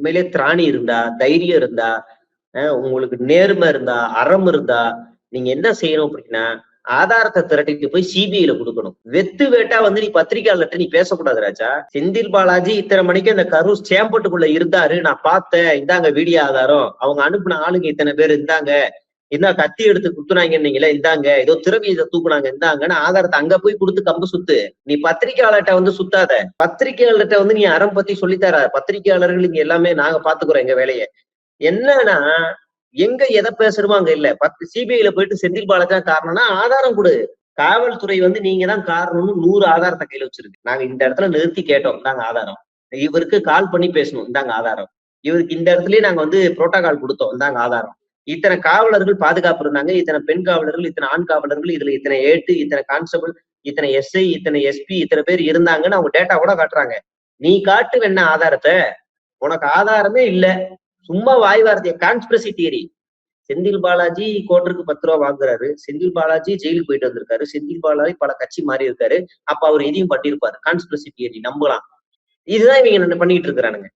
உண்மையிலே திராணி இருந்தா, தைரியம் இருந்தா, உங்களுக்கு நேர்மை இருந்தா, அறம் இருந்தா, நீங்க என்ன செய்யணும் அப்படின்னா, ஆதாரத்தை திரட்டிட்டு போய் சிபிஐல கொடுக்கணும். வெத்து வேட்டா வந்து நீ பத்திரிகையாளர்கிட்ட நீ பேசக்கூடாது ராஜா. செந்தில் பாலாஜி இத்தனை மணிக்கு அந்த கரூர் சேம்பட்டுக்குள்ள இருந்தாரு, நான் பார்த்தேன், இந்தாங்க வீடியோ ஆதாரம், அவங்க அனுப்புன ஆளுங்க இத்தனை பேர் இருந்தாங்க, என்ன கத்தி எடுத்து குத்துனாங்கன்னீங்களே இந்தாங்க, ஏதோ திரவியத்தை தூக்குனாங்க இந்தாங்கன்னு ஆதாரத்தை அங்க போய் கொடுத்து கம்பு சுத்து. நீ பத்திரிகையாளர்கிட்ட வந்து சுத்தாத. பத்திரிகையாளர்கிட்ட வந்து நீ அறம் பத்தி சொல்லித்தர. பத்திரிகையாளர்கள் இங்க எல்லாமே நாங்க பாத்துக்கிறோம் எங்க வேலையை. என்னன்னா எங்க எதை பேசுறோமோ அங்க இல்ல. சிபிஐல போயிட்டு செந்தில் பாலாஜி தான் காரணம்னா ஆதாரம் கொடு. காவல்துறை வந்து நீங்க தான் காரணம்னு 100 ஆதாரத்தை கையில வச்சிருக்கு. நாங்க இந்த இடத்துல நிறுத்தி கேட்டோம், இந்தாங்க ஆதாரம். இவருக்கு கால் பண்ணி பேசணும், இந்தாங்க ஆதாரம். இவருக்கு இந்த இடத்துலயே நாங்க வந்து புரோட்டோகால் கொடுத்தோம், இந்தாங்க ஆதாரம். இத்தனை காவலர்கள் பாதுகாப்பு இருந்தாங்க, இத்தனை பெண் காவலர்கள், இத்தனை ஆண் காவலர்கள், இதுல இத்தனை ஏட்டு, இத்தனை கான்ஸ்டபிள், இத்தனை எஸ்ஐ, இத்தனை எஸ்பி, இத்தனை பேர் இருந்தாங்கன்னு அவங்க டேட்டா கூட காட்டுறாங்க. நீ காட்டு வேணா ஆதாரத்தை. உனக்கு ஆதாரமே இல்ல, சும்மா வாய் வார்த்தைய கான்ஸ்பிரசி தியரி. செந்தில் பாலாஜி கோட்டருக்கு 10 ரூபா வாங்குறாரு, செந்தில் பாலாஜி ஜெயிலுக்கு போயிட்டு வந்திருக்காரு, செந்தில் பாலாஜி பல கட்சி மாறி இருக்காரு, அப்ப அவர் இதையும் பண்ணிருப்பாரு. கான்ஸ்பிரசி தியரி நம்பலாம். இதுதான் இவங்க பண்ணிட்டு இருக்கிறானுங்க.